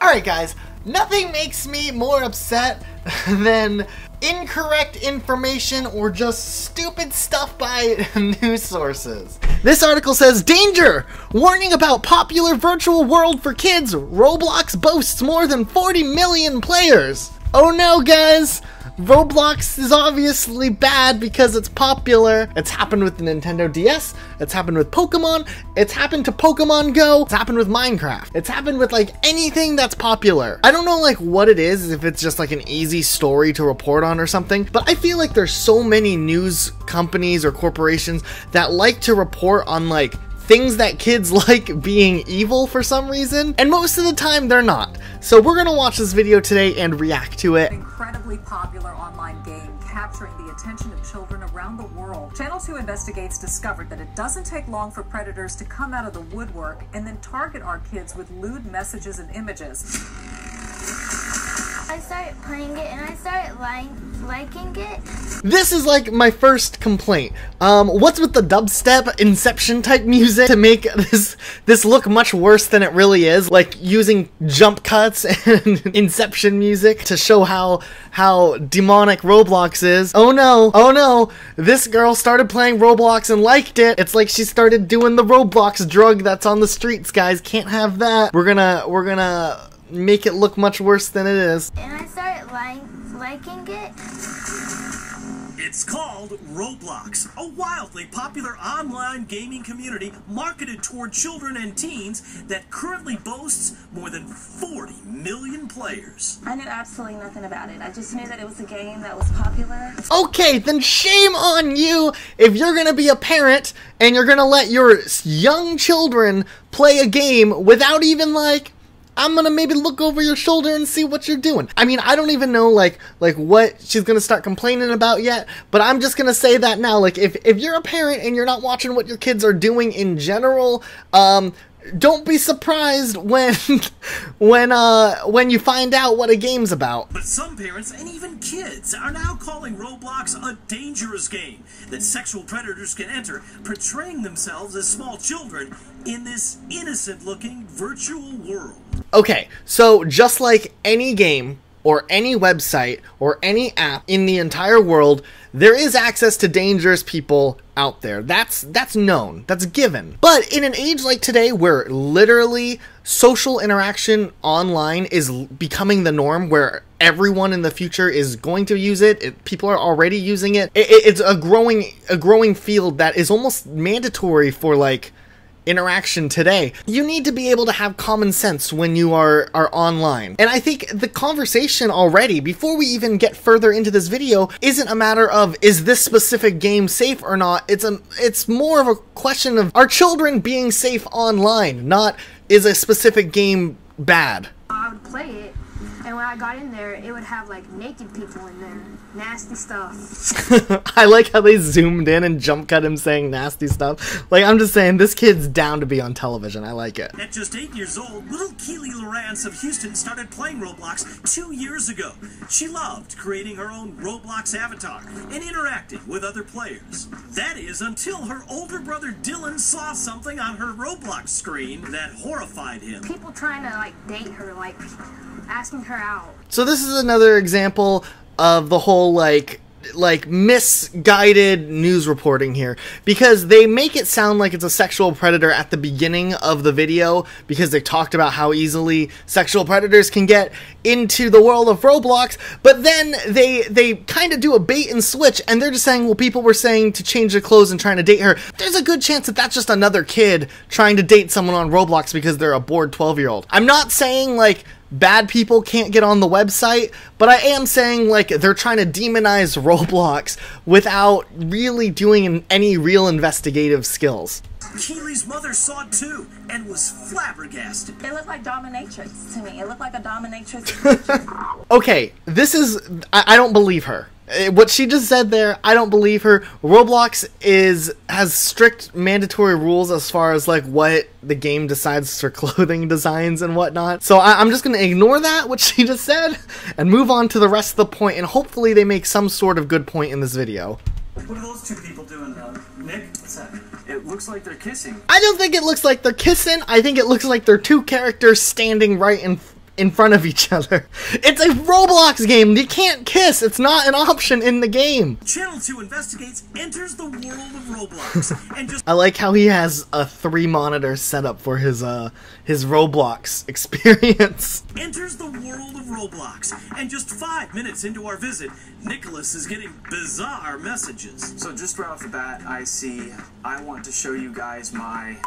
Alright guys, nothing makes me more upset than incorrect information or just stupid stuff by news sources. This article says, danger! Warning about popular virtual world for kids. Roblox boasts more than 40 million players. Oh no guys! Roblox is obviously bad because it's popular. It's happened with the Nintendo DS, it's happened with Pokemon, it's happened to Pokemon Go, it's happened with Minecraft. It's happened with like anything that's popular. I don't know like what it is, if it's just like an easy story to report on or something, but I feel like there's so many news companies or corporations that like to report on like things that kids like being evil for some reason, and most of the time they're not. So we're gonna watch this video today and react to it. Incredibly popular online game capturing the attention of children around the world. Channel 2 Investigates discovered that it doesn't take long for predators to come out of the woodwork and then target our kids with lewd messages and images. I started playing it and I started liking it. This is like my first complaint. What's with the dubstep Inception type music to make this look much worse than it really is? Like using jump cuts and Inception music to show how demonic Roblox is. Oh no, this girl started playing Roblox and liked it. It's like she started doing the Roblox drug that's on the streets, guys. Can't have that. We're gonna make it look much worse than it is. And I started liking it. It's called Roblox, a wildly popular online gaming community marketed toward children and teens that currently boasts more than 40 million players. I knew absolutely nothing about it. I just knew that it was a game that was popular. Okay, then shame on you if you're gonna be a parent and you're gonna let your young children play a game without even like, I'm gonna maybe look over your shoulder and see what you're doing. I mean, I don't even know like what she's gonna start complaining about yet, but I'm just gonna say that now. Like if you're a parent and you're not watching what your kids are doing in general, don't be surprised when you find out what a game's about. But some parents and even kids are now calling Roblox a dangerous game that sexual predators can enter, portraying themselves as small children in this innocent-looking virtual world. Okay, so just like any game or any website or any app in the entire world, there is access to dangerous people out there. That's known. That's given. But in an age like today where literally social interaction online is becoming the norm, where everyone in the future is going to use it, people are already using it. It's a growing field that is almost mandatory for like interaction today. You need to be able to have common sense when you are online. And I think the conversation already, before we even get further into this video, isn't a matter of is this specific game safe or not. It's more of a question of are children being safe online, not is a specific game bad. I would play it, and when I got in there, it would have like naked people in there. Nasty stuff. I like how they zoomed in and jump cut him saying nasty stuff. Like, I'm just saying, this kid's down to be on television. I like it. At just 8 years old, little Keely Lawrence of Houston started playing Roblox 2 years ago. She loved creating her own Roblox avatar and interacting with other players. That is until her older brother Dylan saw something on her Roblox screen that horrified him. People trying to like date her, like asking her out. So this is another example of the whole like misguided news reporting here, because they make it sound like it's a sexual predator at the beginning of the video because they talked about how easily sexual predators can get into the world of Roblox, but then they kind of do a bait and switch and they're just saying, well, people were saying to change their clothes and trying to date her. There's a good chance that that's just another kid trying to date someone on Roblox because they're a bored 12-year-old. I'm not saying like bad people can't get on the website, but I am saying like they're trying to demonize Roblox without really doing any real investigative skills. Keely's mother saw it too and was flabbergasted. It looked like dominatrix to me. It looked like a dominatrix. Okay, this is I don't believe her. What she just said there, I don't believe her. Roblox has strict mandatory rules as far as like what the game decides for clothing designs and whatnot. So I'm just going to ignore that, what she just said, and move on to the rest of the point, and hopefully they make some sort of good point in this video. What are those two people doing, Nick? What's that? It looks like they're kissing. I don't think it looks like they're kissing. I think it looks like they're two characters standing right in front of each other. It's a Roblox game. You can't kiss. It's not an option in the game. Channel 2 Investigates enters the world of Roblox and just... I like how he has a 3 monitor setup for his Roblox experience. Enters the world of Roblox, and just 5 minutes into our visit, Nicholas is getting bizarre messages. So just right off the bat, I see, I want to show you guys my...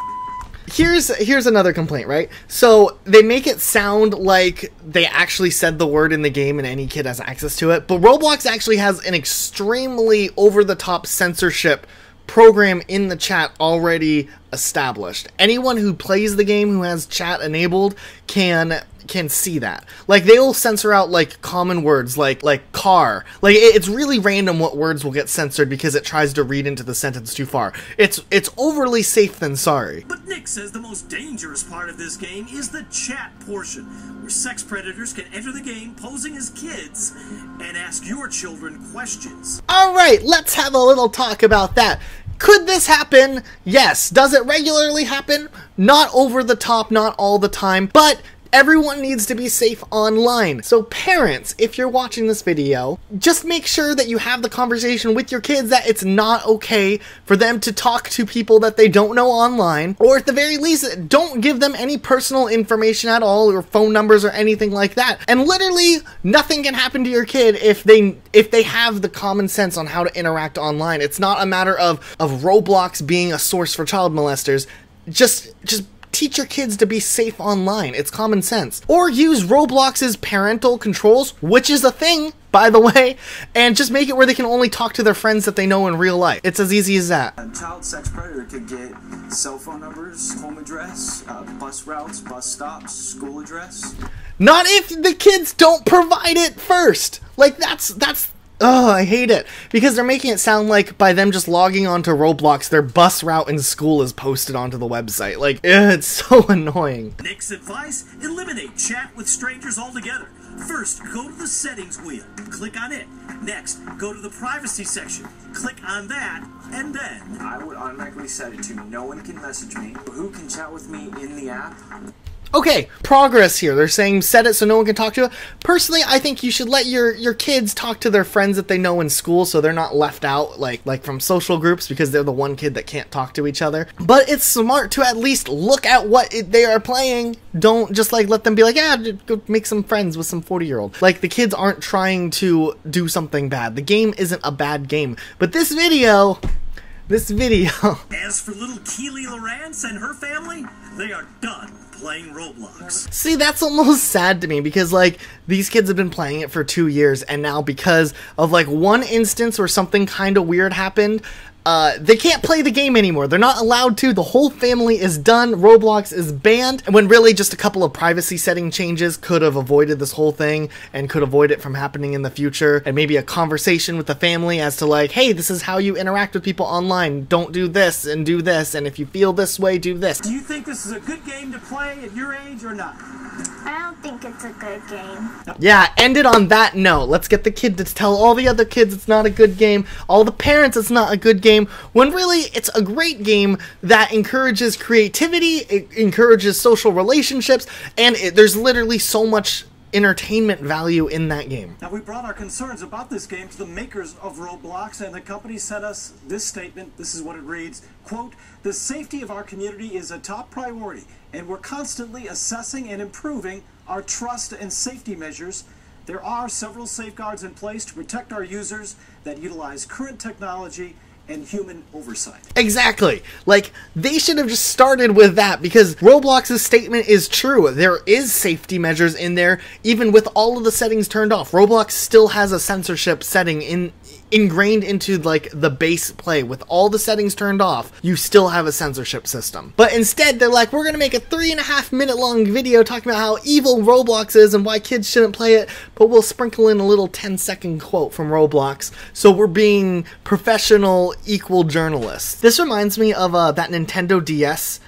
Here's another complaint, right? So they make it sound like they actually said the word in the game and any kid has access to it, but Roblox actually has an extremely over-the-top censorship program in the chat already established. Anyone who plays the game who has chat enabled can see that. Like, they'll censor out like common words like car. Like, it's really random what words will get censored because it tries to read into the sentence too far. It's overly safe than sorry. But Nick says the most dangerous part of this game is the chat portion, where sex predators can enter the game posing as kids and ask your children questions. Alright, let's have a little talk about that. Could this happen? Yes. Does it regularly happen? Not over the top, not all the time, but everyone needs to be safe online. So parents, if you're watching this video, just make sure that you have the conversation with your kids that it's not okay for them to talk to people that they don't know online, or at the very least, don't give them any personal information at all, or phone numbers or anything like that. And literally, nothing can happen to your kid if they have the common sense on how to interact online. It's not a matter of Roblox being a source for child molesters. Just teach your kids to be safe online. It's common sense. Or use Roblox's parental controls, which is a thing, by the way, and just make it where they can only talk to their friends that they know in real life. It's as easy as that. A child sex predator could get cell phone numbers, home address, bus routes, bus stops, school address. Not if the kids don't provide it first. Like, that's oh, I hate it. Because they're making it sound like by them just logging onto Roblox, their bus route in school is posted onto the website. Like, it's so annoying. Nick's advice: eliminate chat with strangers altogether. First, go to the settings wheel, click on it. Next, go to the privacy section, click on that, and then... I would automatically set it to no one can message me. Who can chat with me in the app? Okay, progress here. They're saying set it so no one can talk to it. Personally, I think you should let your kids talk to their friends that they know in school so they're not left out like from social groups because they're the one kid that can't talk to each other. But it's smart to at least look at what they are playing. Don't just like let them be like, yeah, go make some friends with some 40-year-old. Like, the kids aren't trying to do something bad. The game isn't a bad game. But this video... As for little Keely Lawrence and her family, they are done playing Roblox. See, that's almost sad to me because, like, these kids have been playing it for 2 years, and now because of, like, one instance where something kind of weird happened, they can't play the game anymore. They're not allowed to. The whole family is done. Roblox is banned. And when really just a couple of privacy setting changes could have avoided this whole thing and could avoid it from happening in the future. And maybe a conversation with the family as to like, hey, this is how you interact with people online. Don't do this and do this. And if you feel this way, do this. Do you think this is a good game to play at your age or not? I don't think it's a good game. Yeah, end it on that note. Let's get the kid to tell all the other kids it's not a good game, all the parents it's not a good game, when really it's a great game that encourages creativity, it encourages social relationships, and there's literally so much entertainment value in that game. Now, we brought our concerns about this game to the makers of Roblox, and the company sent us this statement. This is what it reads, quote, "The safety of our community is a top priority, and we're constantly assessing and improving our trust and safety measures. There are several safeguards in place to protect our users that utilize current technology and human oversight." Exactly. Like, they should have just started with that, because Roblox's statement is true. There is safety measures in there, even with all of the settings turned off. Roblox still has a censorship setting ingrained into, like, the base play. With all the settings turned off, you still have a censorship system. But instead, they're like, we're gonna make a 3.5 minute long video talking about how evil Roblox is and why kids shouldn't play it, but we'll sprinkle in a little 10-second quote from Roblox, so we're being professional, equal journalists. This reminds me of that Nintendo DS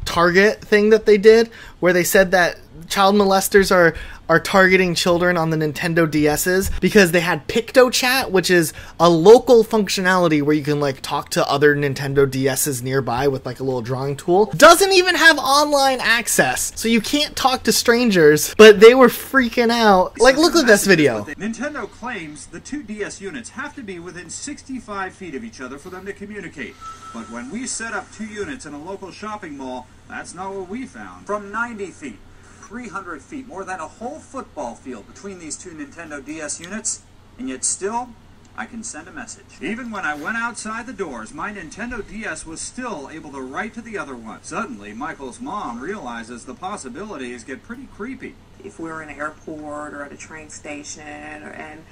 Target thing that they did, where they said that child molesters are targeting children on the Nintendo DS's because they had Picto Chat, which is a local functionality where you can like talk to other Nintendo DS's nearby with like a little drawing tool. Doesn't even have online access, so you can't talk to strangers, but they were freaking out. Like, look at this video. Nintendo claims the two DS units have to be within 65 feet of each other for them to communicate. But when we set up two units in a local shopping mall, that's not what we found. From 90 feet, 300 feet, more than a whole football field between these two Nintendo DS units, and yet still, I can send a message. Even when I went outside the doors, my Nintendo DS was still able to write to the other one. Suddenly, Michael's mom realizes the possibilities get pretty creepy. If we're in an airport or at a train station, and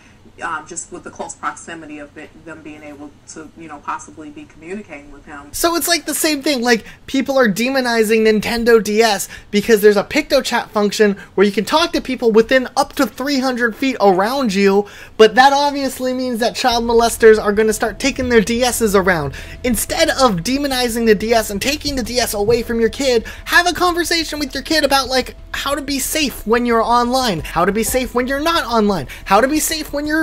just with the close proximity of them being able to, you know, possibly be communicating with him. So it's like the same thing, like people are demonizing Nintendo DS because there's a Picto Chat function where you can talk to people within up to 300 feet around you, but that obviously means that child molesters are going to start taking their DS's around. Instead of demonizing the DS and taking the DS away from your kid, have a conversation with your kid about like how to be safe when you're online, how to be safe when you're not online, how to be safe when you're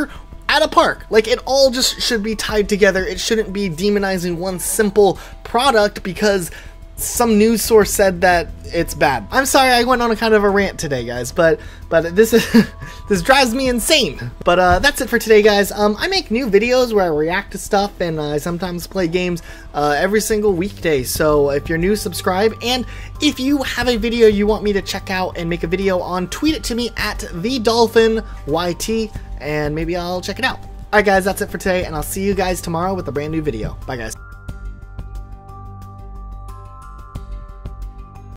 at a park. Like, it all just should be tied together. It shouldn't be demonizing one simple product because some news source said that it's bad. I'm sorry I went on a kind of a rant today, guys, but this is this drives me insane. But that's it for today, guys. I make new videos where I react to stuff, and I sometimes play games every single weekday. So if you're new, subscribe, and if you have a video you want me to check out and make a video on, tweet it to me at TheDolphinYT, and maybe I'll check it out. Alright guys, that's it for today, and I'll see you guys tomorrow with a brand new video. Bye guys.